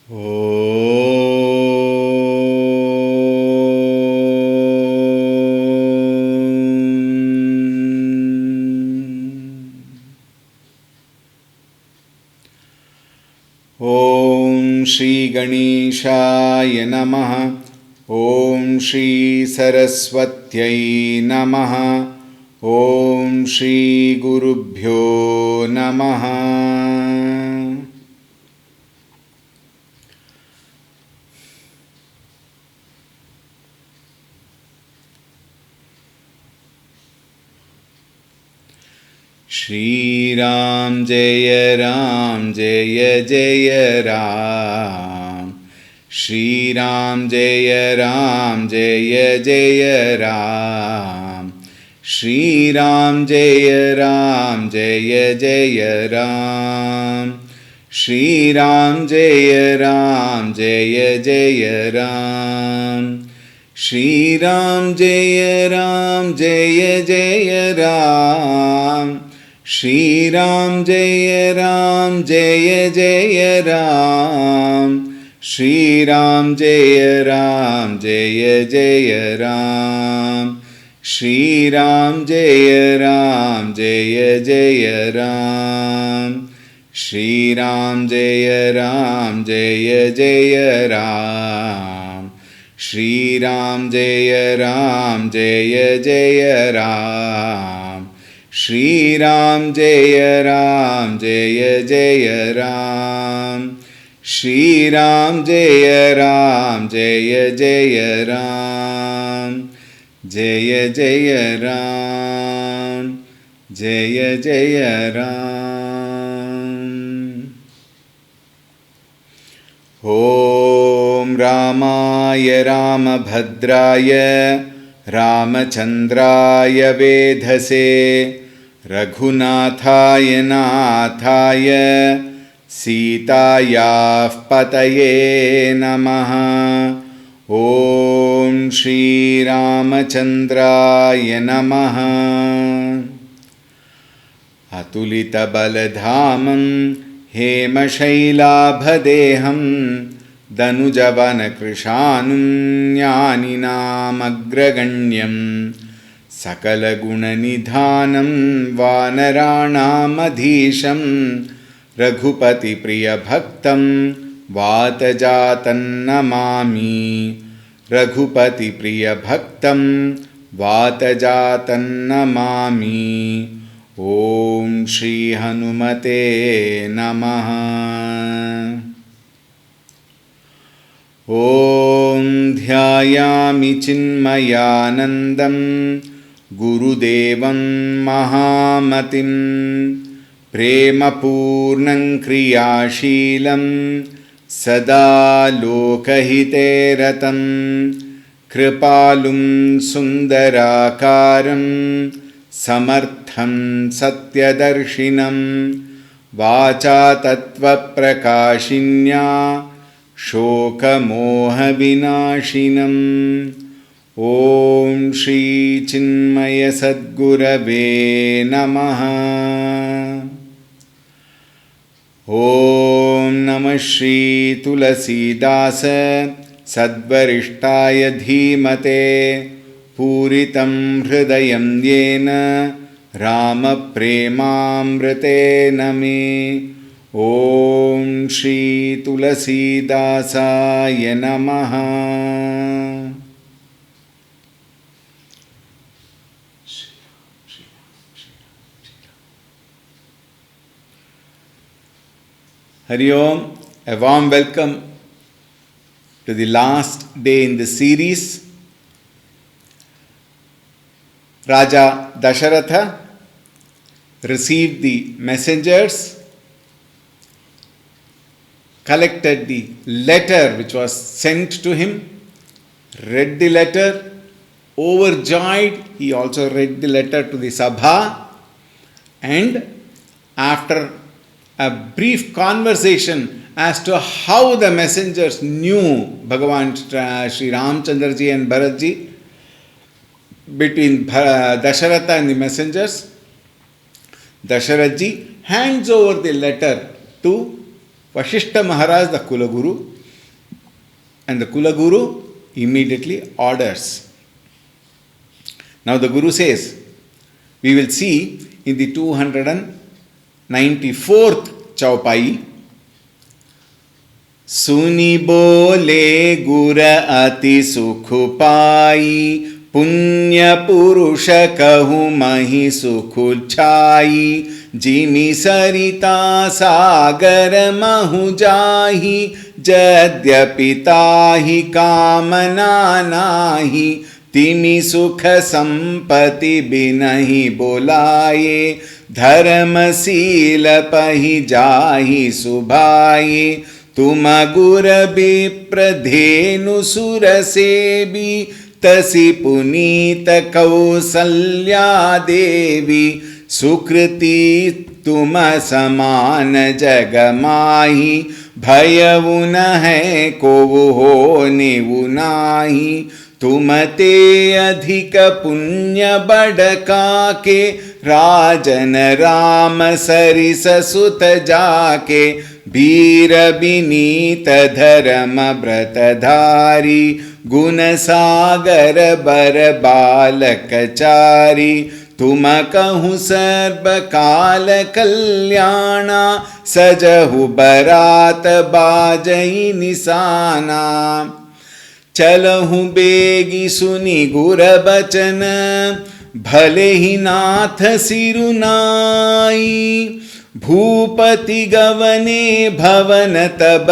ॐ श्री गणेशाय नमः। ॐ श्री सरस्वत्यै नमः। ॐ श्री गुरुभ्यो नमः। श्रीराम जय जय राम। श्रीराम जय जय राम। श्रीराम जय जय राम। श्रीराम जय जय राम। श्रीराम जय जय राम। श्रीराम जय जय राम। श्रीराम जय जय राम। श्रीराम जय जय राम। श्रीराम जय जय राम। श्रीराम जय जय राम। श्रीराम जय जय राम। श्रीराम जय जय राम। जय जय राम। जय जय राम। ॐ रामाय रामभद्राय रामचन्द्राय वेधसे रघुनाथाय नाथाय सीतायाः पतये नमः। ॐ श्रीरामचन्द्राय नमः। अतुलितबलधामं हेमशैलाभदेहं दनुजवनकृशानुं ज्ञानिनामग्रगण्यं सकलगुणनिधानं वानराणामधीशं रघुपतिप्रियभक्तं वातजातन्नमामि। रघुपतिप्रियभक्तं वातजातन्नमामि। ॐ श्रीहनुमते नमः। ॐ ध्यायामि चिन्मयानन्दं गुरुदेवं महामतिं प्रेमपूर्णं क्रियाशीलं सदा लोकहिते रतं कृपालुं सुन्दराकारं समर्थं सत्यदर्शिनं वाचा तत्त्वप्रकाशिन्या शोकमोहविनाशिनम्। ॐ श्रीचिन्मयसद्गुरवे नमः। ॐ नमः श्रीतुलसीदास सद्वरिष्ठाय धीमते पूरितं हृदयं येन रामप्रेमामृतेन मे। ॐ श्रीतुलसीदासाय नमः। Hari Om, a warm welcome to the last day in the series. Raja Dasharatha received the messengers, collected the letter which was sent to him, read the letter, overjoyed. He also read the letter to the Sabha, and after a brief conversation as to how the messengers knew Bhagavan Sri Ramchandraji and Bharatji, between Dasharatha and the messengers, Dasharatji hands over the letter to Vashishta Maharaj, the Kulaguru, And the Kulaguru immediately orders. Now the Guru says, we will see in the 294th Chaupai, Suni bole gura ati sukh pai, punya purusha kahu mahi sukh chai, jimi sarita sagar mahu jahi, jadyapi tahi kamana nahi, तिमि सुख संपत्ति बिनहि बोलाये, धर्मशील पहि जाहि सुभाये, तुम गुर विप्र धेनु सुर सेबी, तसि पुनीत कौसल्या देवी, सुकृति तुम समान जग माही, भयउ न है कोउ होनेउ नाही, तुम ते अधिक पुण्य बड़का के, राजन राम सरिस सुत जाके, वीर विनीत धर्म व्रतधारी, गुण सागर बर बालक चारी, तुम कहूँ सर्व काल कल्याणा, सजहु बरात बाजई निशाना, चलहु बेगी सुनी गुर बचन, भले ही नाथ सिरुनाई, भूपति गवने भवन तब,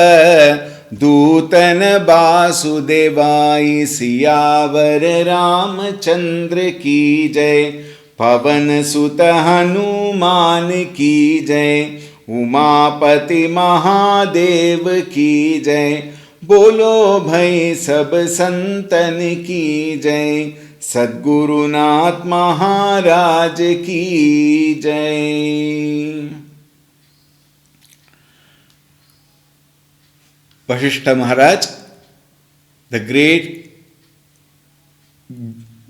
दूतन वासुदेवाई, सियावर रामचंद्र की जय, पवन सुत हनुमान की जय, उमापति महादेव की जय, बोलो भाई सब संतन की जय, सद्गुरुनाथ महाराज की जय। Vasishtha Maharaj, the great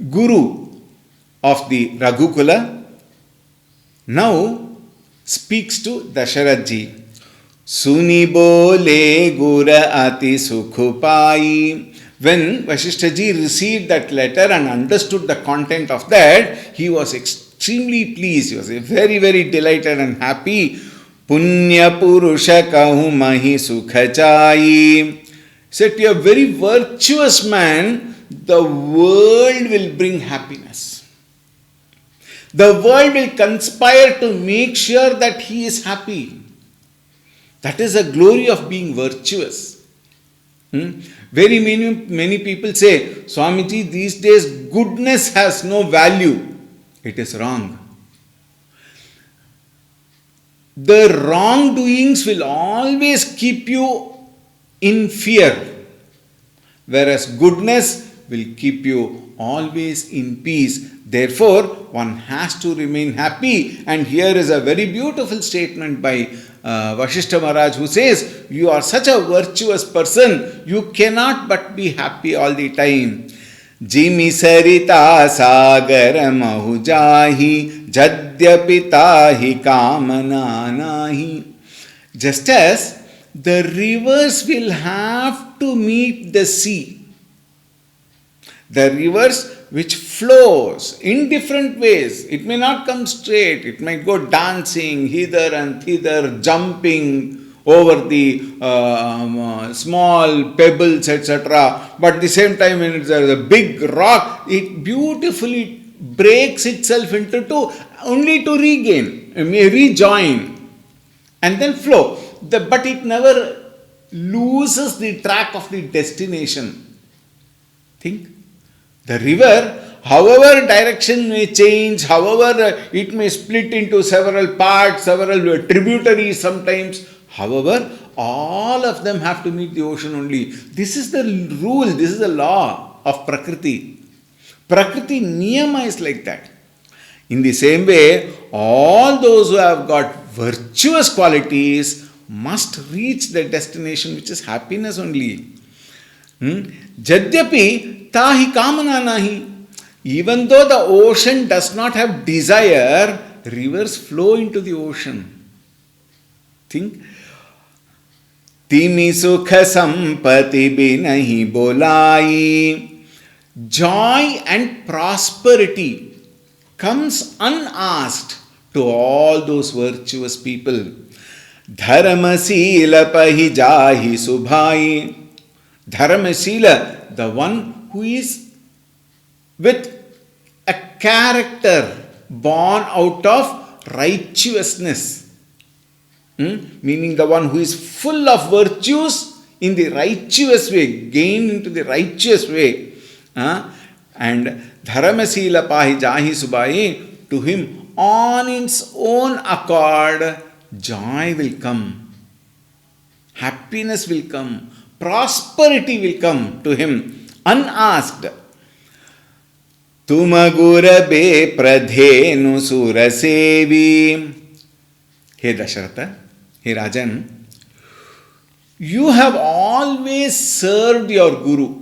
guru of the Raghukula, now speaks to Dasharath ji. Suni bole gura ati sukh pai. When Vasishtha ji received that letter and understood the content of that, he was extremely pleased. He was very, very delighted and happy. Punya purusha kahu mahi sukha chai. Said, to a very virtuous man, the world will bring happiness. The world will conspire to make sure that he is happy. That is the glory of being virtuous. Very many people say, Swamiji, these days goodness has no value. It is wrong. The wrongdoings will always keep you in fear, whereas goodness will keep you always in peace. Therefore, one has to remain happy. And here is a very beautiful statement by Vasishtha Maharaj, who says, you are such a virtuous person, you cannot but be happy all the time. Jimi sarita sagar mahu jahi, jadyapi tahi kamana nahi. Just as the rivers will have to meet the sea, the rivers which flows in different ways. It may not come straight. It might go dancing hither and thither, jumping over the small pebbles, etc. But at the same time, when it's a big rock, it beautifully breaks itself into two, only to rejoin, and then flow. But it never loses the track of the destination. Think. The river, however direction may change, however it may split into several parts, several tributaries sometimes, however, all of them have to meet the ocean only. This is the rule, this is the law of Prakriti. Prakriti niyama is like that. In the same way, all those who have got virtuous qualities must reach the destination, which is happiness only. Jadyapi tahi kamana nahi. Even though the ocean does not have desire, rivers flow into the ocean. Think. तिमि सुख संपत्ति भी नहीं बोलाई. Joy and prosperity comes unasked to all those virtuous people. Dharmasila pahi jahi subhai. Dharmasila, the one who is with a character born out of righteousness. Meaning the one who is full of virtues in the righteous way, gained into the righteous way. And Dharamasila pahi jahi subai, to him on its own accord, joy will come, happiness will come, prosperity will come to him, unasked. Tumagurabe pradhenu surasevi. Hey Dasharatha, hey Rajan, you have always served your Guru.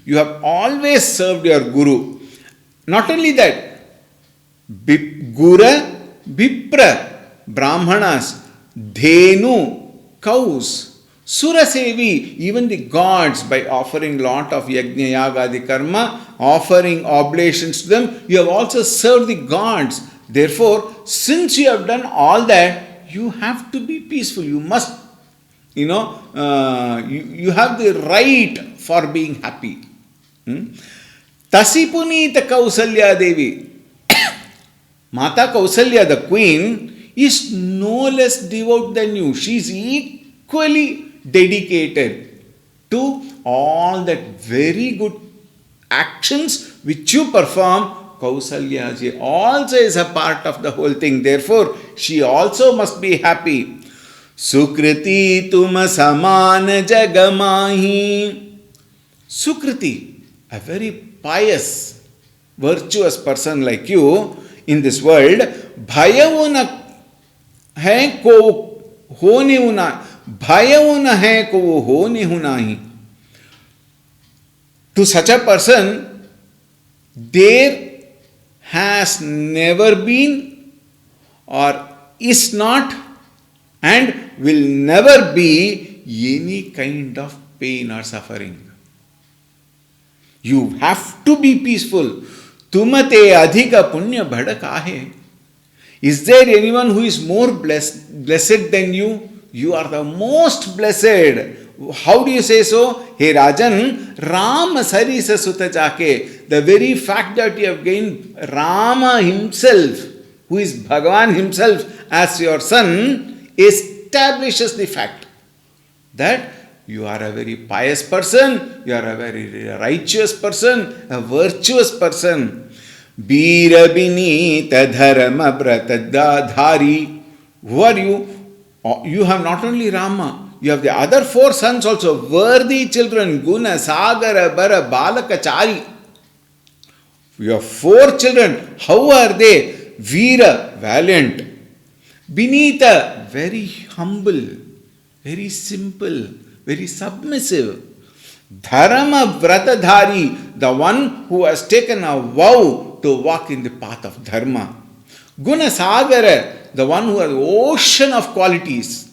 You have always served your Guru. Not only that, Gura, Vipra, Brahmanas, Dhenu, cows, Surasevi, even the gods, by offering lot of Yajna Yagadi Karma, offering oblations to them, you have also served the gods. Therefore, since you have done all that, you have to be peaceful. You must, you have the right for being happy. Tasipunita Kausalya Devi. Mata Kausalya, the queen, is no less devout than you. She is equally dedicated to all that very good actions which you perform. Kausalya ji also is a part of the whole thing. Therefore, she also must be happy. Sukriti tuma samana jagamahi. Sukriti, a very pious, virtuous person like you in this world, bhayavuna hai ko hone una, bhayavuna hai ko hone hunahi. To such a person, there has never been or is not and will never be any kind of pain or suffering. You have to be peaceful. Tumate adhika punya bhada kahe. Is there anyone who is more blessed than you? You are the most blessed. How do you say so? Hey Rajan, Rama sarisa sutta jake. The very fact that you have gained Rama himself, who is Bhagavan himself as your son, establishes the fact that you are a very pious person, you are a very righteous person, a virtuous person. Veera binita dharma bratadhari. Who are you? You have not only Rama, you have the other four sons also, worthy children, Guna, Sagara, Bara, Balakachari. You have four children. How are they? Veera, valiant. Binita, very humble, very simple, very submissive. Dharma Vratadhari, the one who has taken a vow to walk in the path of Dharma. Guna Sagara, the one who has an ocean of qualities.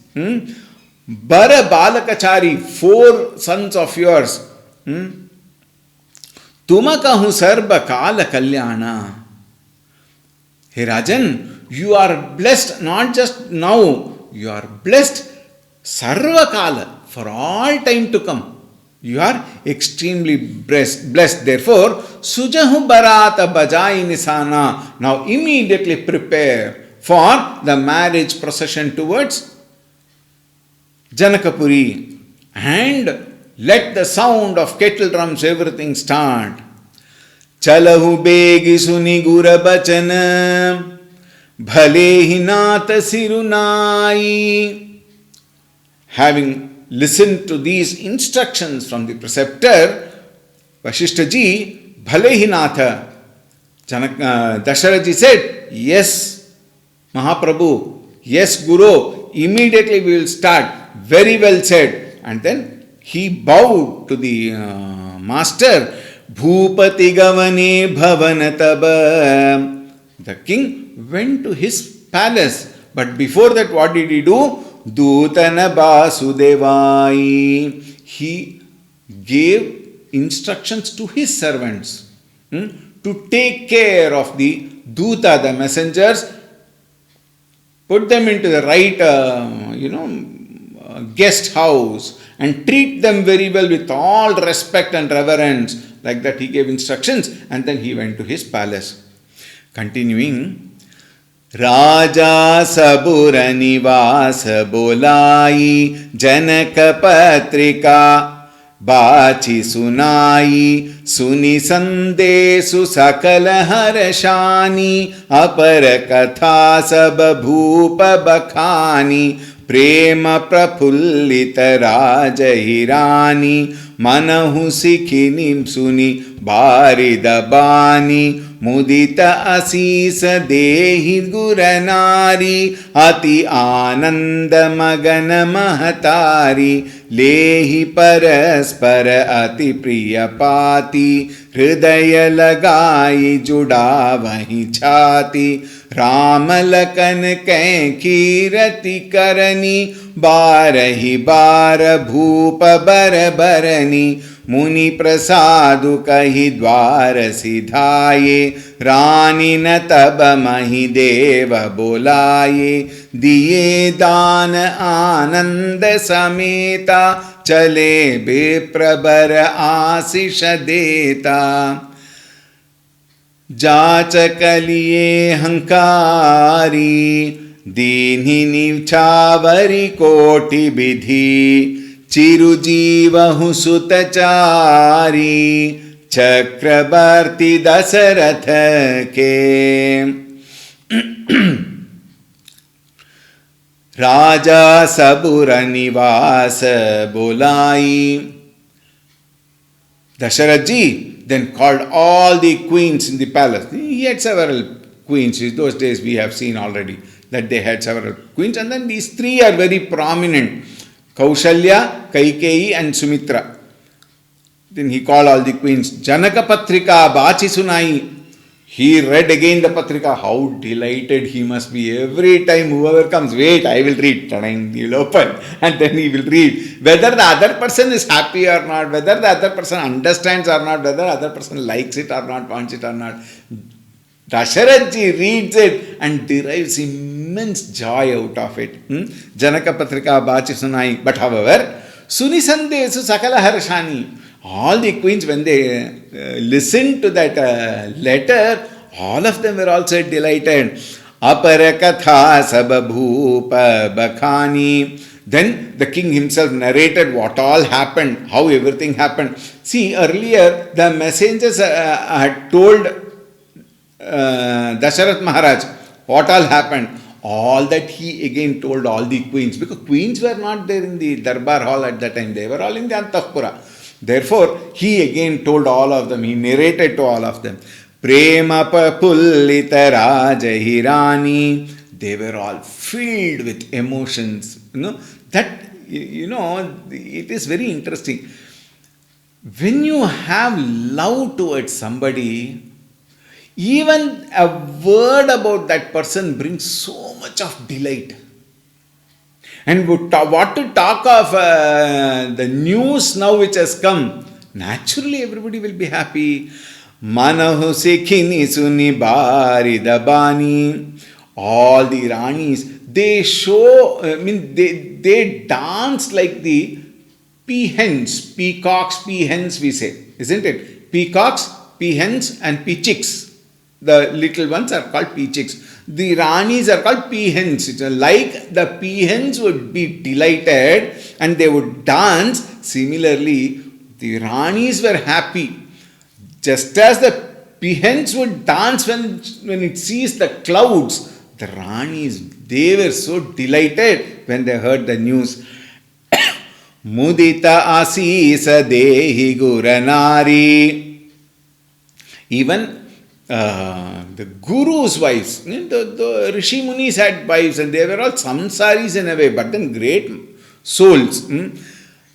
Bara Balakachari, four sons of yours. Tumakahu sarva kala kalyana. Hey Rajan, you are blessed not just now, you are blessed sarva kala, for all time to come. You are extremely blessed. Therefore, Sujahu Barata Bajai Nisana. Now immediately prepare for the marriage procession towards Janakapuri. And let the sound of kettle drums, everything start. Chalahu begi suni gura bachana, bhale hi nata sirunai. Having listened to these instructions from the preceptor, Vasishtha ji, bhale hi natha. Dasharatha ji said, yes, Mahaprabhu, yes, Guru, immediately we will start. Very well said. And then he bowed to the master. Bhupati gavane bhavanataba. The king went to his palace. But before that, what did he do? Dutana Basudevai. He gave instructions to his servants to take care of the Duta, the messengers, put them into the right, guest house and treat them very well with all respect and reverence. Like that, he gave instructions and then he went to his palace. Continuing, Raja Sabura Nivas Bolai Janaka Patrika Bachi Sunai Suni Sandesu Sakala Harashani Apara Katha Sab Bhupa Bakhani Prema Prapullita Raja Hirani Manahu Sikhinim Suni Barida Bani Mudita Asisa Dehi Guranari Ati Ananda Magana Mahatari Lehi Paraspara Ati Priyapati Hridaya Lagai Juda Vahi Chati Ramalakan Kirati Karani Barahi Bara Bhupa Barabarani Muni Prasadu Kahi Dwara Sidhaye Rani Nataba Mahi Deva Bolaye Diye Dana Ananda Sameta Chale Beprabara Asisha Deta Jachakaliye Hankari Dinhi Nivchavari Koti Bidhi Chirujivahu Sutachari Chakrabarti Dasaratha ke Raja Sabura Nivasa Bolai. Dasharatji then called all the queens in the palace. He had several queens. In those days we have seen already that they had several queens, and then these three are very prominent: Kaushalya, Kaikeyi and Sumitra. Then he called all the queens. Janaka Patrika Bachi Sunai. He read again the Patrika. How delighted he must be. Every time whoever comes, wait, I will read. He will open and then he will read. Whether the other person is happy or not, whether the other person understands or not, whether the other person likes it or not, wants it or not, Dasharatji reads it and derives immense joy out of it. Janaka Patrika Bachi Sunai. But however, Sunisandesu Sakala Harashani. All the queens, when they listened to that letter, all of them were also delighted. Aparakatha Sababhupa Bakhani. Then the king himself narrated what all happened, how everything happened. See, earlier the messengers had told Dasharat Maharaj what all happened. All that he again told all the queens, because queens were not there in the Darbar hall at that time, they were all in the Antapura. Therefore, he again told all of them, he narrated to all of them. Prema Papullita Raja Hirani. They were all filled with emotions. That, it is very interesting. When you have love towards somebody, even a word about that person brings so much of delight. And what to talk of the news now which has come, naturally everybody will be happy. Manahu Sikhini Suni Baridabani. All the Ranis, they show, they dance like the peahens, peacocks, peahens we say, isn't it? Peacocks, peahens and peachicks. The little ones are called peachicks. The Ranis are called peahens. It's like the peahens would be delighted and they would dance. Similarly, the Ranis were happy. Just as the peahens would dance when it sees the clouds, the Ranis, they were so delighted when they heard the news. Mudita Asisa Dehi Guranari. Even the Guru's wives, the Rishi Munis had wives and they were all samsaris in a way, but then great souls.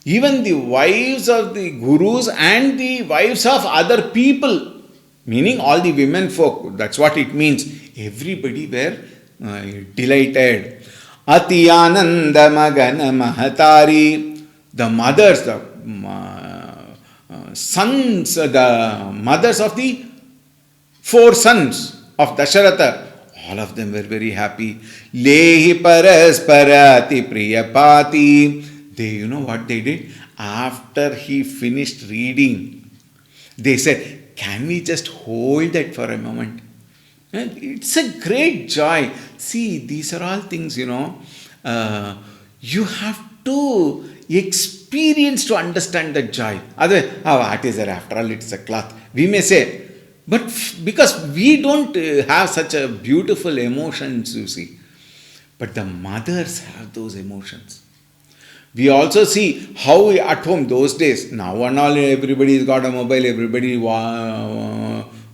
Even the wives of the Gurus and the wives of other people, meaning all the women folk, that's what it means. Everybody were delighted. Ati Ananda Magana Mahatari. The mothers, the sons, the mothers of the four sons of Dasharatha, all of them were very happy. Lehi parasparati priyapati. They, you know what they did? After he finished reading, they said, can we just hold that for a moment? And it's a great joy. See, these are all things, you have to experience to understand the joy. Otherwise, what is there? After all, it's a cloth. We may say, but because we don't have such a beautiful emotions, you see. But the mothers have those emotions. We also see how at home those days, now and all everybody's got a mobile, everybody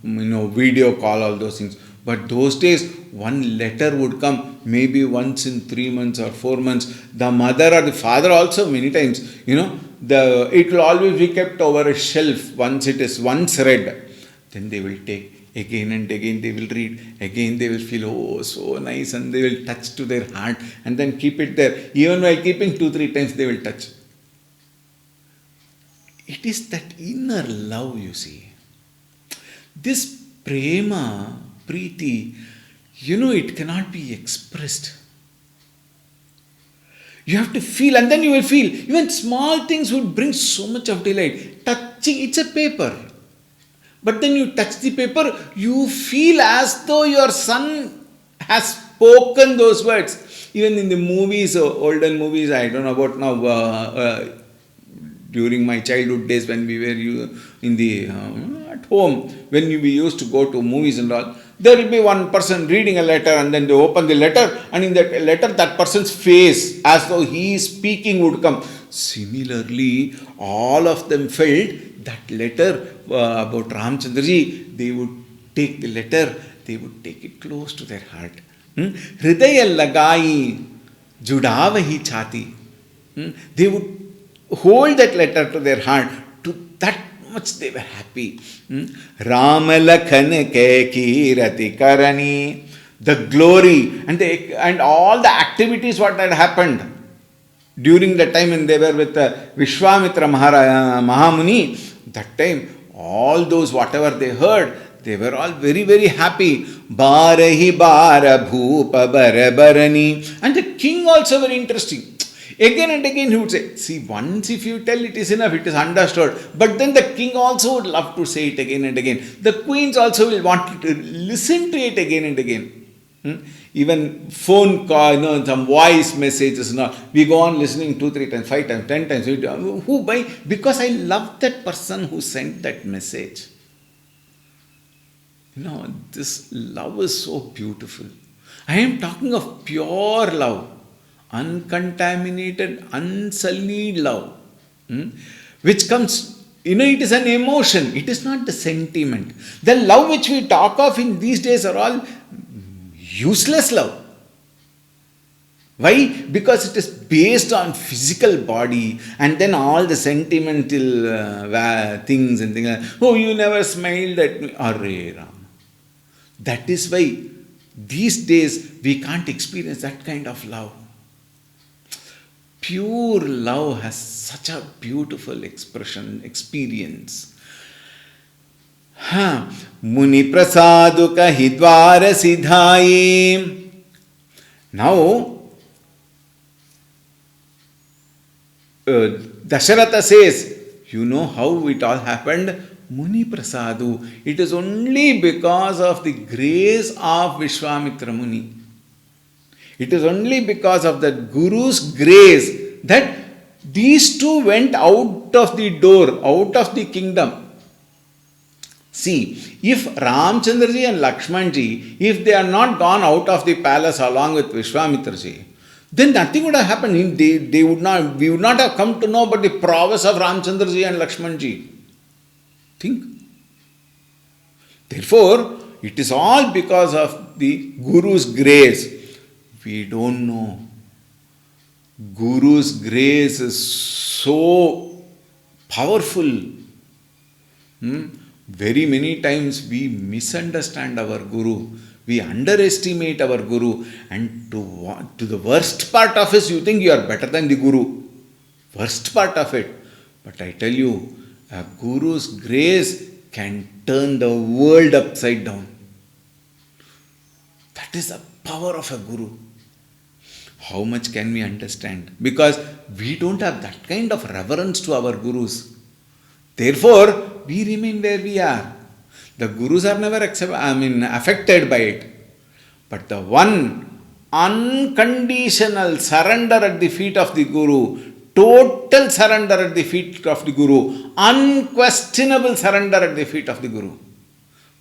video call, all those things. But those days, one letter would come maybe once in 3 months or 4 months. The mother or the father also many times, it will always be kept over a shelf once it is once read. Then they will take again and again, they will read, again they will feel, oh, so nice, and they will touch to their heart and then keep it there. Even while keeping 2-3 times, they will touch. It is that inner love, you see. This prema, preeti, it cannot be expressed. You have to feel, and then you will feel. Even small things would bring so much of delight. Touching, it's a paper. But then you touch the paper, you feel as though your son has spoken those words. Even in the movies, olden movies, I don't know about now, during my childhood days when we were in the at home, when we used to go to movies and all, there will be one person reading a letter, and then they open the letter, and in that letter that person's face as though he is speaking would come. Similarly, all of them felt that letter about Ramchandraji. They would take the letter, they would take it close to their heart. Hridaya lagai judavahi chati. They would hold that letter to their heart. To that much they were happy. Ramalakhan ke kirati karani. The glory and all the activities what had happened during the time when they were with Vishwamitra Mahamuni, that time all those whatever they heard, they were all very, very happy. Barahi bara bhupa barabarani. And the king also very interesting. Again and again he would say, see, once if you tell it is enough, it is understood. But then the king also would love to say it again and again. The queens also will want to listen to it again and again. Even phone call, some voice messages and all. We go on listening 2, 3 times, 5 times, 10 times. Who? Why? Because I love that person who sent that message. This love is so beautiful. I am talking of pure love. Uncontaminated, unsullied love. Which comes, it is an emotion. It is not the sentiment. The love which we talk of in these days are all useless love. Why? Because it is based on physical body and then all the sentimental things and things like, oh, you never smiled at me. Arre Ram. That is why these days we can't experience that kind of love. Pure love has such a beautiful experience. Muni prasaduka hidvara siddhaye. Now, Dasharatha says, you know how it all happened? Muni prasadu. It is only because of the grace of Vishwamitra Muni. It is only because of that Guru's grace that these two went out of the door, out of the kingdom. See, if Ramchandraji and Lakshmanji, if they are not gone out of the palace along with Vishwamitraji, then nothing would have happened. We would not have come to know about the prowess of Ramchandraji and Lakshmanji. Think. Therefore, it is all because of the Guru's grace. We don't know. Guru's grace is so powerful. Very many times we misunderstand our Guru. We underestimate our Guru, and to the worst part of it, you think you are better than the Guru. Worst part of it. But I tell you, a Guru's grace can turn the world upside down. That is the power of a Guru. How much can we understand? Because we don't have that kind of reverence to our Gurus. Therefore, we remain where we are. The Gurus are never affected by it. But the one unconditional surrender at the feet of the Guru, total surrender at the feet of the Guru, unquestionable surrender at the feet of the Guru.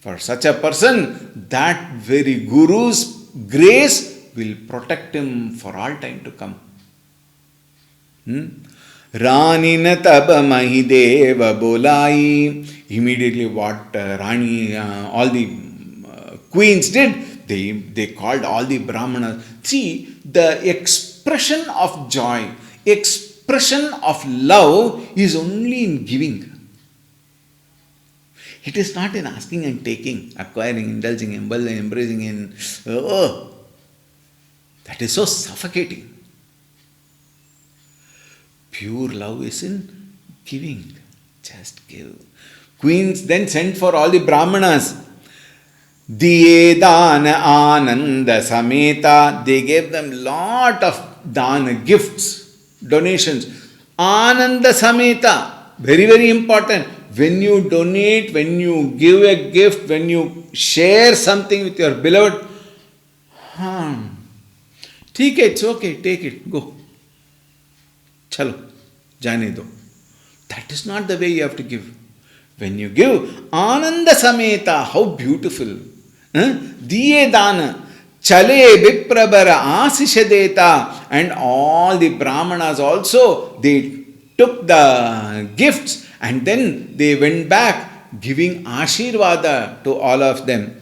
For such a person, that very Guru's grace will protect him for all time to come. Rani na tab mahideva bolai. Immediately what Rani, all the queens did, they called all the Brahmanas. See, the expression of joy, expression of love is only in giving. It is not in asking and taking, acquiring, indulging, embracing in. That is so suffocating. Pure love is in giving. Just give. Queens then sent for all the Brahmanas. Diye dana ananda sameta. They gave them lot of dana, gifts, donations. Ananda sameta. Very, very important. When you donate, when you give a gift, when you share something with your beloved, ठीक है, it's okay, take it, go. Chalo, jane do. That is not the way you have to give. When you give, Ananda Sameta, how beautiful. Diye dana, chale viprabara asishadeta, and all the Brahmanas also, they took the gifts and then they went back giving Ashirvada to all of them.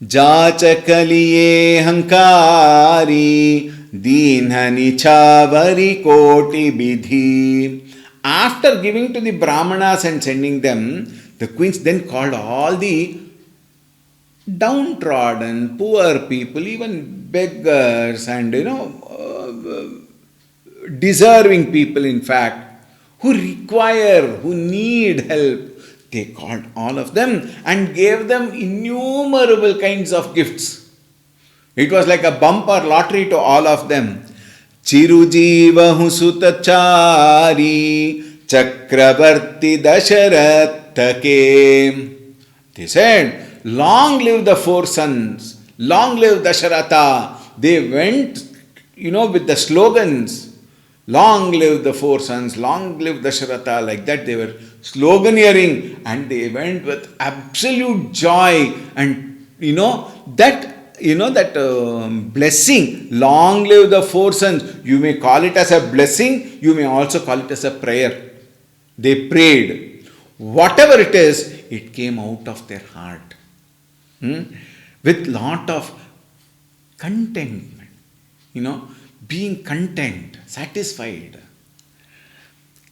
Jachakaliye hankari dinhani chavari koti bidhi. After giving to the Brahmanas and sending them, the queens then called all the downtrodden, poor people, even beggars and deserving people in fact, who require, who need help. They called all of them and gave them innumerable kinds of gifts. It was like a bumper lottery to all of them. Chirujiva husutachari chakravarti dasharatake. They said, long live the four sons, long live Dasharatha. They went, with the slogans. Long live the four sons, long live Dasharatha, like that they were sloganeering, and they went with absolute joy. And that blessing, long live the four sons, you may call it as a blessing, you may also call it as a prayer. They prayed. Whatever it is, it came out of their heart. With lot of contentment, being content, satisfied.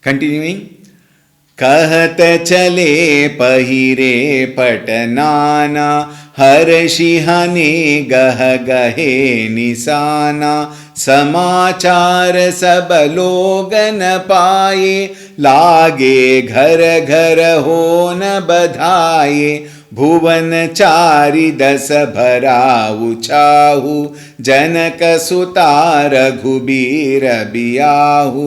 Continuing. Kahat chale pahire patanana harshihane gah gahe nisana samachar sabalogan paye lage ghar ghar ho na badhaye भुवन चारि दस भरा उचाहु जनक सुता रघुबीर बियाहु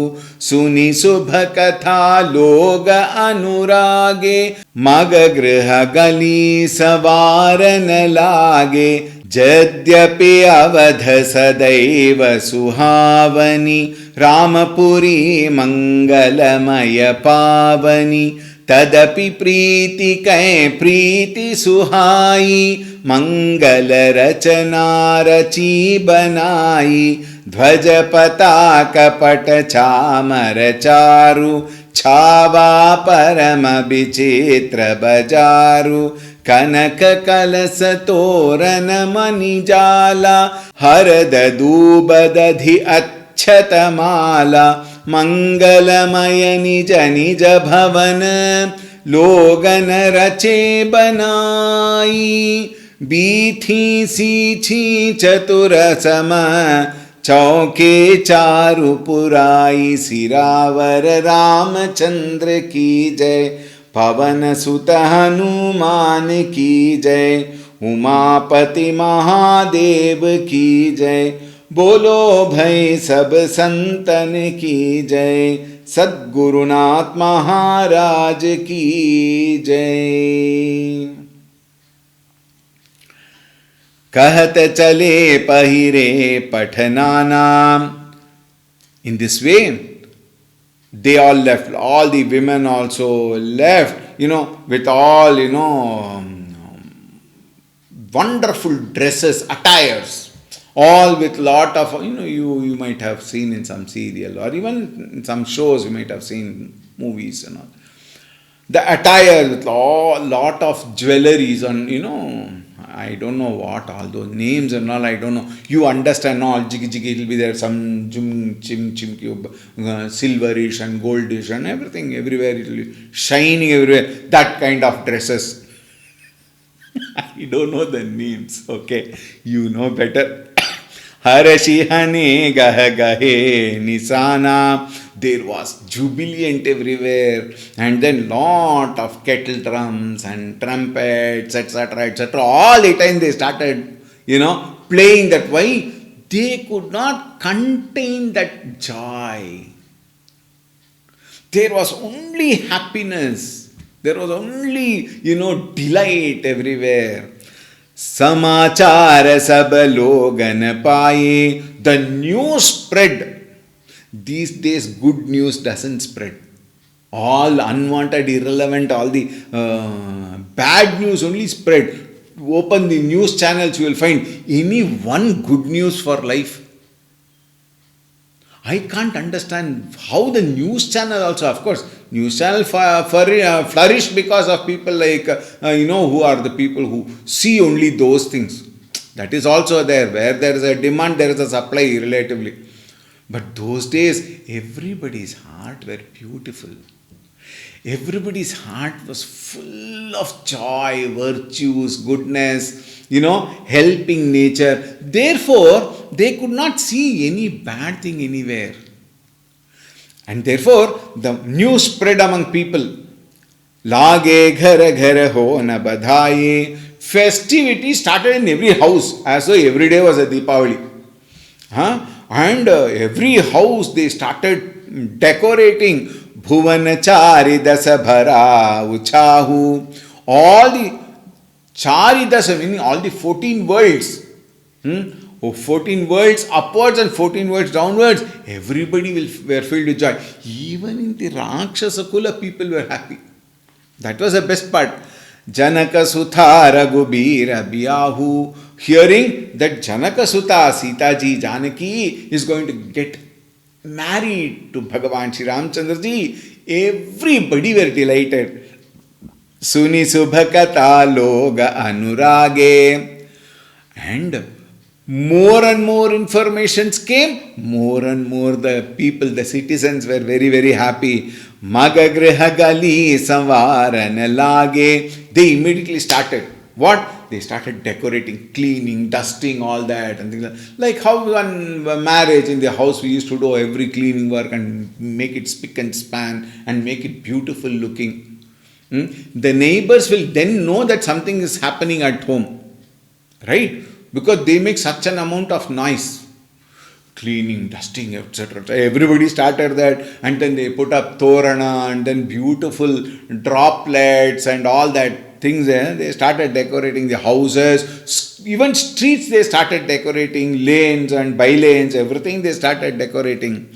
सुनि शुभ कथा लोग अनुरागे मग गृह गली सवारन लागे यद्यपि अवध सदैव सुहावनी रामपुरी मंगलमय पावनी तदपि प्रीति कै प्रीति सुहाई मंगल रचना रची बनाई ध्वज पताक पट चामर चारु छावा परम विचित्र बजारु कनक कलस तोरण मणि जाला हरद दूब दधि अक्षतमाला मंगलमय निज निज भवन लोगन रचे बनाई बीथी सीछी चतुर सम चौके चारु पुराई सिरावर रामचंद्र की जय पवन सुत हनुमान की जय उमापति महादेव की जय बोलो भाई सब संतन की जय सद्गुरुनाथ महाराज की जय। कहत चले पहिरे पठनाना। In this way, they all left. All the women also left, with all, wonderful dresses, attires, all with lot of, you might have seen in some serial or even in some shows, you might have seen movies and all. The attire with lot of jewelries and, I don't know what, all those names and all, I don't know. You understand all, jiggy jiggy, it will be there, some silverish and goldish and everything, everywhere, it will be shining everywhere. That kind of dresses. I don't know the names, okay? You know better. Harashihane gah gahe nisana. There was jubilant everywhere, and then lot of kettle drums and trumpets, etc., etc. All the time they started, playing that. Why? They could not contain that joy. There was only happiness. There was only, delight everywhere. Samachar sab logan paaye. The news spread. These days, good news doesn't spread. All unwanted, irrelevant, all the bad news only spread. Open the news channels, you will find any one good news for life. I can't understand how the news channel also, of course, news channel flourished because of people like, who are the people who see only those things. That is also there. Where there is a demand, there is a supply relatively. But those days, everybody's heart were beautiful. Everybody's heart was full of joy, virtues, goodness, helping nature. Therefore, they could not see any bad thing anywhere. And therefore, the news spread among people. Lage ghar ghar ho na badhaye. Festivity started in every house, as though every day was a Deepavali. And every house they started decorating. Bhuvanachari dasa bhara uchahu. All the chari dasa, meaning all the 14 worlds. 14 worlds upwards and 14 worlds downwards. Everybody were filled with joy. Even in the Rakshasa Kula, people were happy. That was the best part. Janaka Sutha Raghubira Biyahu. Hearing that Janaka Sutta, Sita ji, Janaki is going to get married to Bhagavan Shri Ramchandra ji, everybody were delighted. Suni Subhakata Loga Anurage. And more informations came, more and more the people, the citizens were very, very happy. Magagriha gali savarana lage. They immediately started. What? They started decorating, cleaning, dusting, all that and things like how one marriage in the house we used to do every cleaning work and make it spick and span and make it beautiful looking. The neighbors will then know that something is happening at home, right? Because they make such an amount of noise. Cleaning, dusting, etc. Everybody started that, and then they put up torana and then beautiful droplets and all that things there. They started decorating the houses, even streets they started decorating, lanes and by-lanes, everything they started decorating.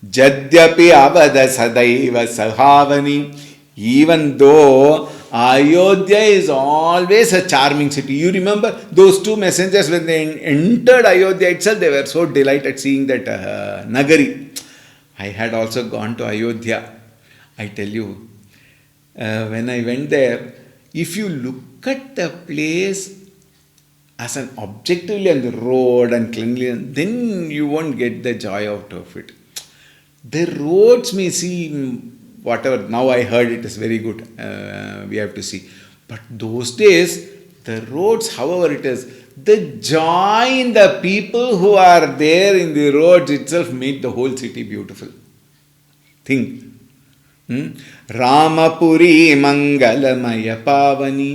Jadyapi avada sadaiva sahavani. Even though Ayodhya is always a charming city. You remember those two messengers when they entered Ayodhya itself, they were so delighted seeing that Nagari. I had also gone to Ayodhya. I tell you, when I went there, if you look at the place as an objectively on the road and cleanliness, then you won't get the joy out of it. The roads may seem whatever, now I heard it is very good, we have to see. But those days, The roads, however it is, the joy in the people who are there in the roads itself made the whole city beautiful. Think. Ramapuri Mangalamaya Pavani.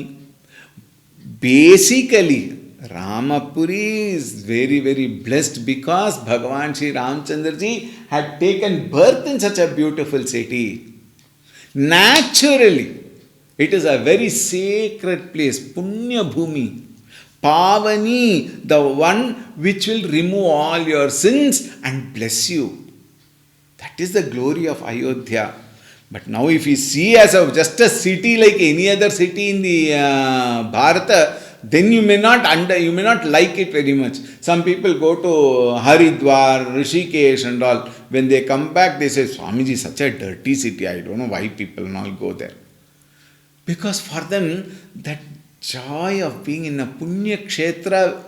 Basically, Ramapuri is very, very blessed because Bhagavan Sri Ramchandra ji had taken birth in such a beautiful city. Naturally, it is a very sacred place, Punya Bhumi. Pavani, the one which will remove all your sins and bless you. That is the glory of Ayodhya. But now if you see as just a city like any other city in the Bharata, then you may not like it very much. Some people go to Haridwar, Rishikesh and all. When they come back, they say, Swamiji, such a dirty city. I don't know why people now go there. Because for them, that joy of being in a Punya Kshetra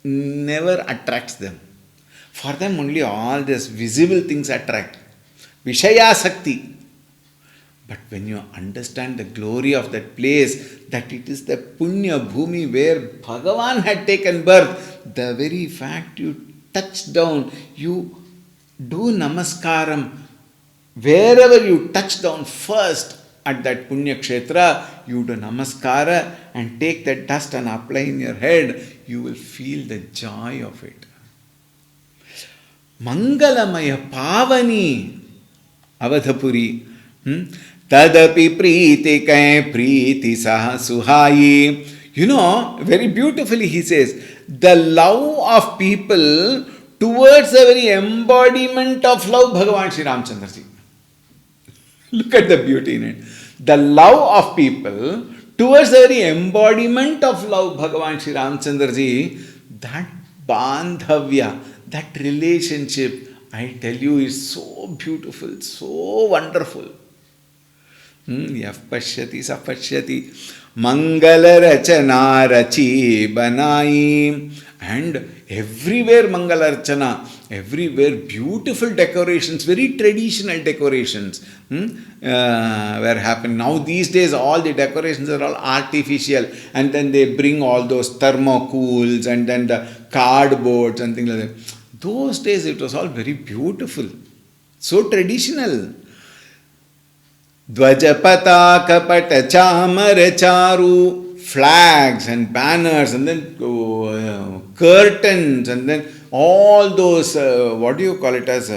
never attracts them. For them, only all these visible things attract. Vishaya Sakti. But when you understand the glory of that place, that it is the Punya Bhumi where Bhagavan had taken birth, the very fact you touch down, you do namaskaram, wherever you touch down first at that Punya Kshetra, you do namaskara and take that dust and apply in your head, you will feel the joy of it. Mangalamaya Pavani Avadhapuri. Tadapi priti kai priti saha suhayi. Very beautifully he says, the love of people towards the very embodiment of love, Bhagavan Sri Ramchandra ji. Look at the beauty in it. The love of people towards the very embodiment of love, Bhagavan Sri Ramchandra ji, that bandhavya, that relationship, I tell you, is so beautiful, so wonderful. Yaf pashyati sapashyati Mangala Rachana Rachi Banai. And everywhere Mangala Rachana, everywhere beautiful decorations, very traditional decorations were happening. Now these days all the decorations are all artificial, and then they bring all those thermocols and then the cardboards and things like that. Those days it was all very beautiful, so traditional. Dvajapata kapata chamara charu, flags and banners and then curtains and then all those, what do you call it as,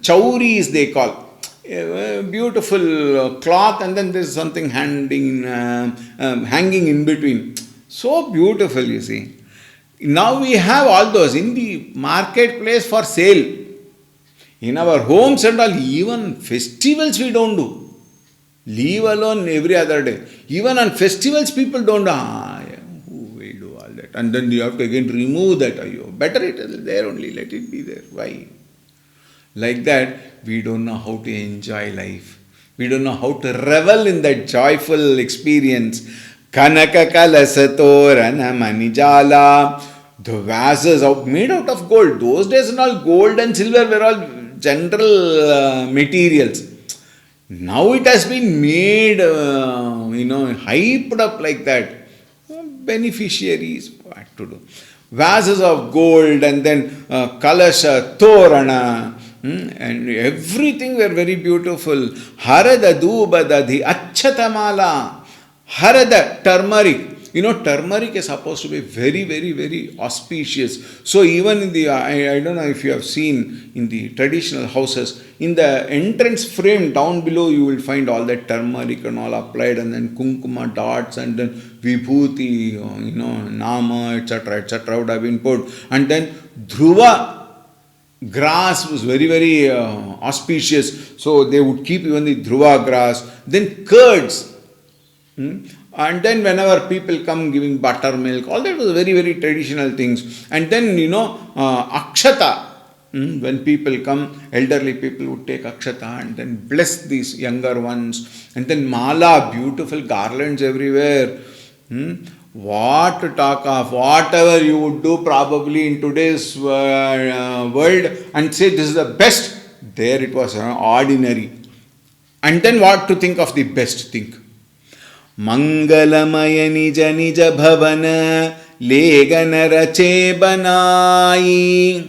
chauris they call. Beautiful cloth and then there's something hanging in between. So beautiful, you see. Now we have all those in the marketplace for sale. In our homes and all, even festivals we don't do. Leave alone every other day. Even on festivals people don't do. Who will do all that? And then you have to again remove that. Better it is there only, let it be there. Why? Like that, we don't know how to enjoy life. We don't know how to revel in that joyful experience. Kanaka kalasatorana manijala. The vases are made out of gold. Those days and all, gold and silver were all general materials. Now it has been made, hyped up like that. Beneficiaries, what to do? Vases of gold and then kalasha, torana, and everything were very beautiful. Harada dubadadhi achchatamala. Harada, turmeric. Turmeric is supposed to be very, very, very auspicious. So even in the, I don't know if you have seen in the traditional houses, in the entrance frame down below you will find all that turmeric and all applied, and then kunkuma dots and then vibhuti, nama, etc. would have been put. And then dhruva grass was very, very auspicious. So they would keep even the dhruva grass. Then curds. And then whenever people come giving buttermilk, all that was very, very traditional things. And then, akshata. When people come, elderly people would take akshata and then bless these younger ones. And then mala, beautiful garlands everywhere. What to talk of? Whatever you would do probably in today's world and say this is the best. There it was ordinary. And then what to think of the best thing? मंगलमय निज निज भवन legend रचे बनाई.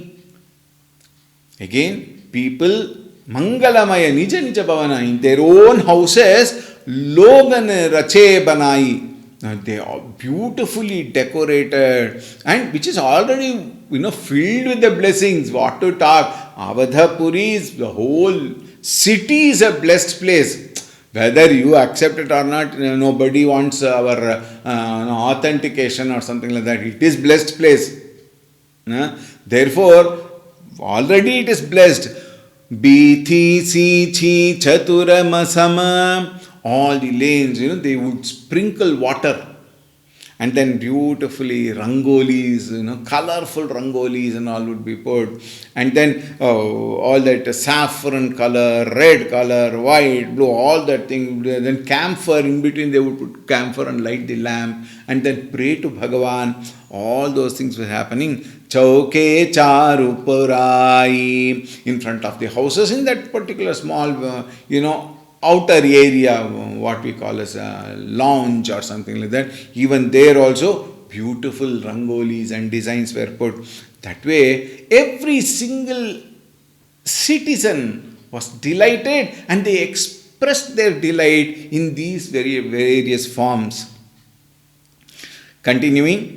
Again, people Mangalamaya Nija Nija Bhavana, in their own houses, Logan Rache Banai. They are beautifully decorated and which is already filled with the blessings. What to talk? Avadhapuri is the whole city is a blessed place. Whether you accept it or not, nobody wants our authentication or something like that. It is blessed place. Therefore, already it is blessed. Bithi, Sichi, Chatura, Masama, all the lanes, they would sprinkle water and then beautifully rangolis, colorful rangolis and all would be put. And then all that saffron color, red color, white, blue, all that thing. Then camphor, in between they would put camphor and light the lamp and then pray to Bhagavan. All those things were happening. Chauke charu purai, in front of the houses in that particular small, outer area, what we call as a lounge or something like that. Even there also beautiful rangolis and designs were put. That way, every single citizen was delighted and they expressed their delight in these very various forms. Continuing.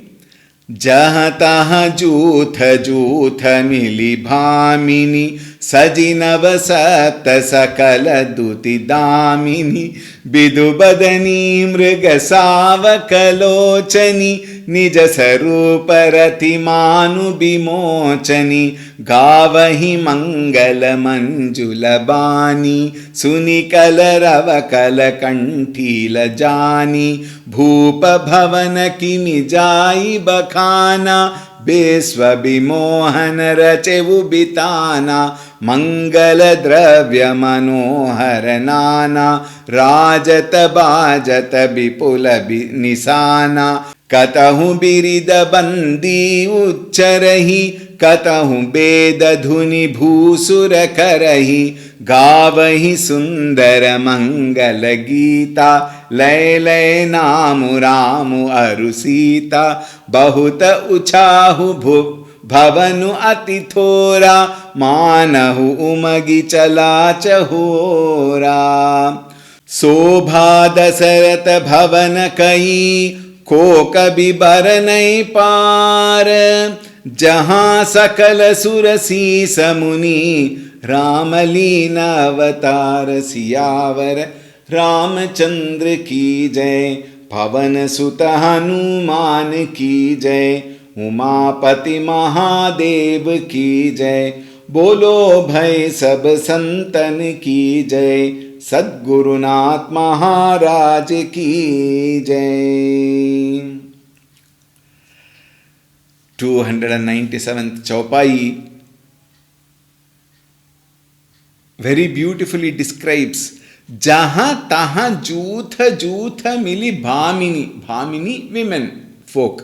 जहाँ तहाँ जूथ जूथ मिली भामिनी सजी नव सप्त सकल दुति दामिनी बिदु बदनी मृग सावकलोचनी निज स्वरूप रति मानु विमोचनी गावहि मंगल मंजुल बानी सुनि कल रव कल कंठील जानी भूप भवन किमि जाई बखाना बेस्व विमोहन रचेवु बिताना मंगल द्रव्य मनोहर नाना राजत बाजत विपुल निशाना कतहु बिरिद बंदी उच्चरहि कतहु बेद धुनि भूसुर करहि गावहि सुंदर मंगल गीता लय लय नामु रामु अरु सीता बहुत उछाहु भवनु अति थोरा मानहु उमगी चला चहोरा शोभा दशरथ भवन कई को कभी बर नहीं पार जहाँ सकल सुर सीस मुनि रामलीन अवतार सियावर रामचंद्र की जय पवन सुत हनुमान की जय उमापति महादेव की जय बोलो भय सब संतन की जय सद्गुरुनाथ महाराज की जय. 297th Chaupai very beautifully describes Jaha taha jutha jutha mili bhamini. Bhamini, women, folk.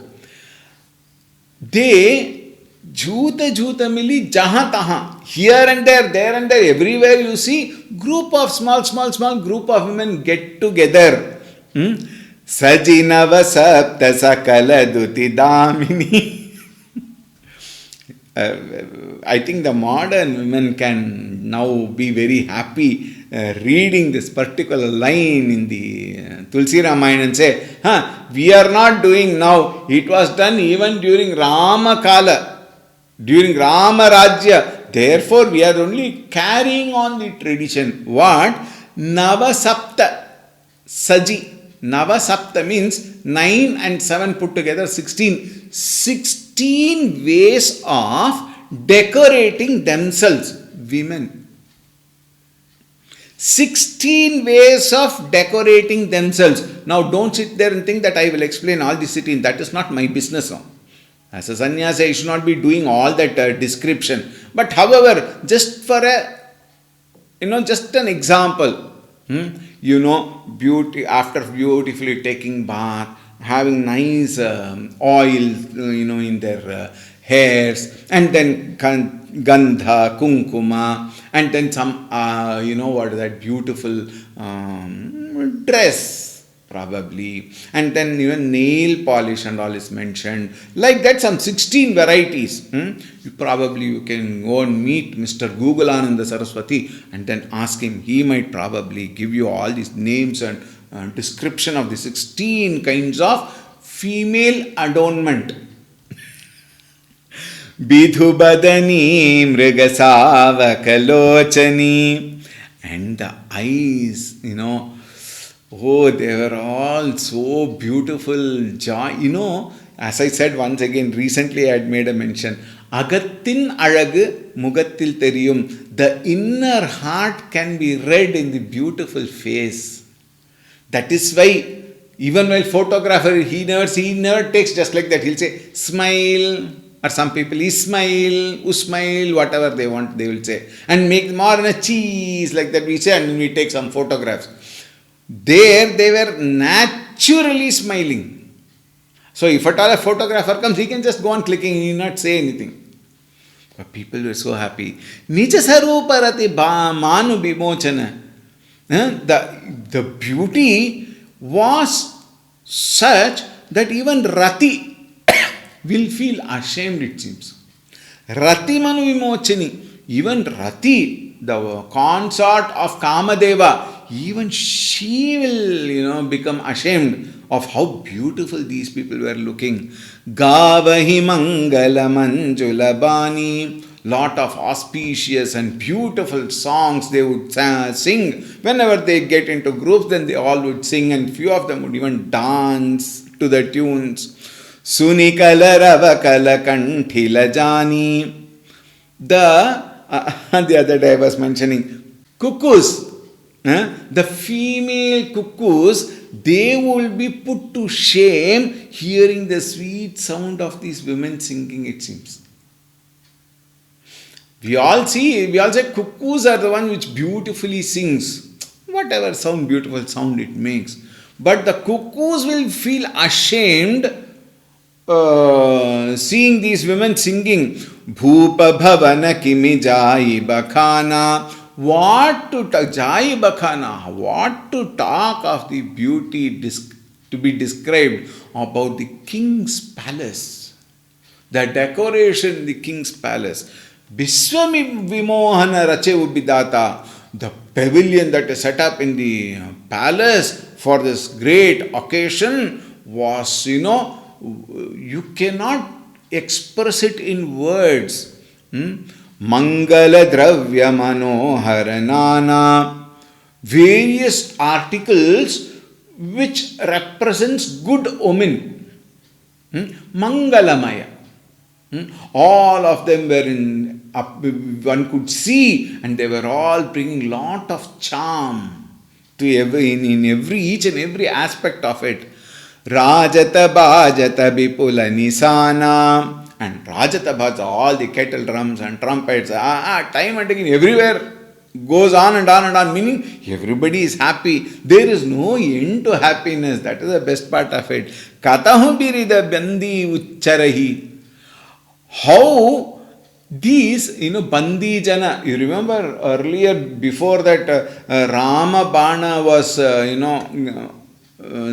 They jutha jutha mili jaha taha. Here and there and there, everywhere you see group of small group of women get together. Sajinava sapta sakala duti damini. I think the modern women can now be very happy reading this particular line in the Tulsi Ramayana and say, we are not doing now. It was done even during Rama Kala, during Rama Rajya. Therefore, we are only carrying on the tradition. What? Nava Sapta Saji. Nava Sapta means 9 and 7 put together 16. 16 ways of decorating themselves, women. 16 ways of decorating themselves. Now don't sit there and think that I will explain all this sitting. That is not my business now. As a sannyasa, I should not be doing all that description. But however, just for just an example, beauty after beautifully taking bath, having nice oil, in their hairs, and then gandha, kunkuma, and then some, what is that beautiful dress, probably. And then even nail polish and all is mentioned. Like that, some 16 varieties. You can go and meet Mr. Googalananda Saraswati and then ask him. He might probably give you all these names and description of the 16 kinds of female adornment. Bidhubadani mrigasavakalochani. And the eyes, oh, they were all so beautiful. Joy, as I said once again, recently I had made a mention. Agattin alagu mugattil theriyum. The inner heart can be read in the beautiful face. That is why, even while photographer, he never takes just like that. He'll say, smile. Or some people, Ismail, Usmail, whatever they want, they will say. And make more in a cheese, like that we say, and we take some photographs. There, they were naturally smiling. So, if at all a photographer comes, he can just go on clicking, he will not say anything. But people were so happy. Nijasaruparati manu bimochana. The beauty was such that even Rati will feel ashamed, it seems. Rati manu vimochini. Even Rati, the consort of Kamadeva, even she will, become ashamed of how beautiful these people were looking. Gavahi mangala manjulabani. Lot of auspicious and beautiful songs they would sing. Whenever they get into groups, then they all would sing, and few of them would even dance to the tunes. Sunikala Ravakala Kantila Jani. The other day I was mentioning cuckoos. The female cuckoos, they will be put to shame hearing the sweet sound of these women singing, it seems. We all say cuckoos are the one which beautifully sings. Whatever beautiful sound it makes. But the cuckoos will feel ashamed seeing these women singing. Bhupa bhavana kimi jai bakhana. What to talk, jai bakhana, what to talk of the beauty to be described about the king's palace. The decoration in the king's palace. Biswami vimohana rache ubidata. The pavilion that is set up in the palace for this great occasion was, you cannot express it in words. Mangala dravya manoharanana. Various articles which represents good omen. Mangalamaya. All of them were one could see, and they were all bringing lot of charm to each and every aspect of it. Rajata bhajata bipula nisana. And Rajata bhaja, all the kettle drums and trumpets, time and again, everywhere goes on and on and on, meaning everybody is happy. There is no end to happiness. That is the best part of it. Katahu birida bandi ucharahi. How these, Bandi Jana, you remember earlier, before that, Rama Bana was,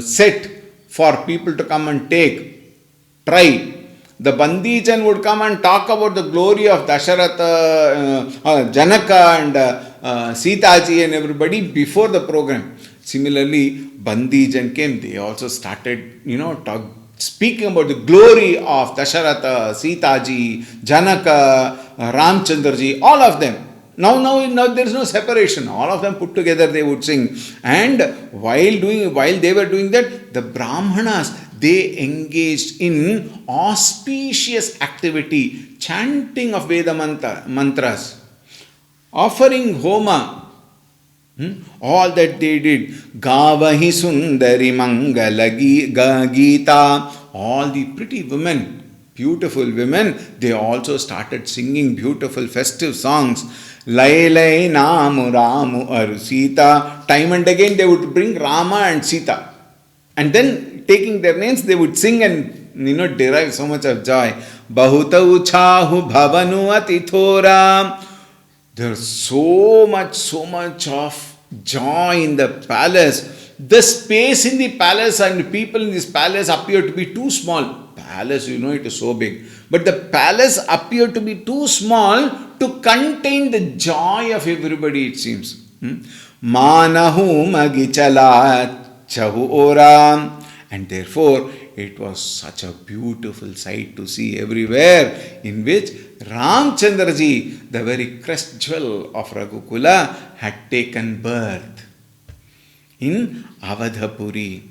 set for people to come and try. The Bandijan would come and talk about the glory of Dasharatha, Janaka and Sitaji and everybody before the program. Similarly, Bandijan came, they also started, speaking about the glory of Dasharatha, Sitaji, Janaka, Ramchandraji, all of them. Now there is no separation. All of them put together they would sing. And while they were doing that, the Brahmanas, they engaged in auspicious activity, chanting of Veda mantras, offering homa. All that they did. Gavahi sundari mangala gita. All the pretty women, beautiful women, they also started singing beautiful festive songs. Lai lai namu ramu arusita. Time and again they would bring Rama and Sita. And then taking their names, they would sing and derive so much of joy. Bahuta uchahu bhavanu atithora. There's so much of joy in the palace. the space in the palace and people in this palace appear to be too small. Palace, it is so big. But the palace appeared to be too small to contain the joy of everybody, it seems. Manahu magichala chahu oram. And therefore, it was such a beautiful sight to see everywhere, in which Ramchandraji, the very crest jewel of Raghukula, had taken birth in Avadhapuri.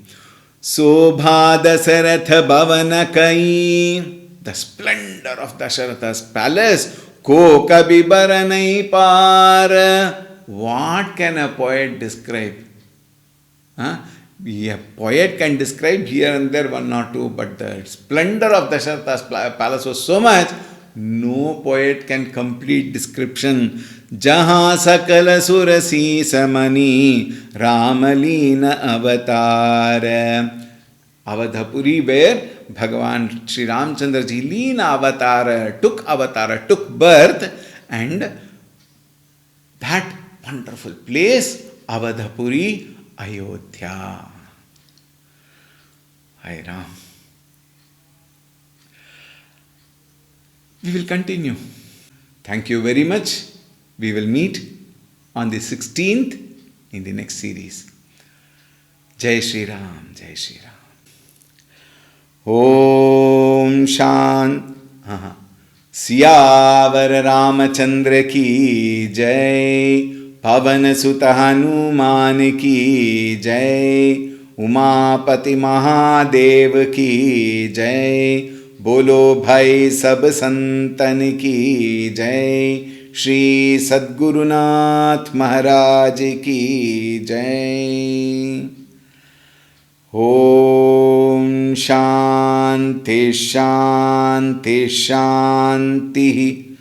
Sobha Dasaratha Bhavana Kai, the splendor of Dasharatha's palace, Ko Kabi Baranai Par. What can a poet describe? Huh? A poet can describe here and there one or two, but the splendor of Dasharatha's palace was so much, no poet can complete description. Jaha sakala surasi samani Ramalina avatar. Avadhapuri, where Bhagavan Sri Ramchandraji Leena avatar, took birth, and that wonderful place, Avadhapuri, Ayodhya. Hai Ram. We will continue. Thank you very much. We will meet on the 16th in the next series. Jai Shri Ram, Jai Shri Ram. Om Shan. Siyavar Ramachandra ki Jai. Pavan Sutta Hanuman ki Jai. Umapati Mahadev ki Jai. Bolo Bhai Sab Santan ki Jai. Shri Sadgurunath Maharaj ki Jai. Om Shanti Shanti Shanti.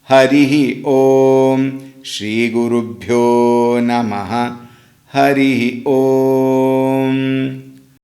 Harihi Om. Shri Gurubhyo Namaha. Harihi Om.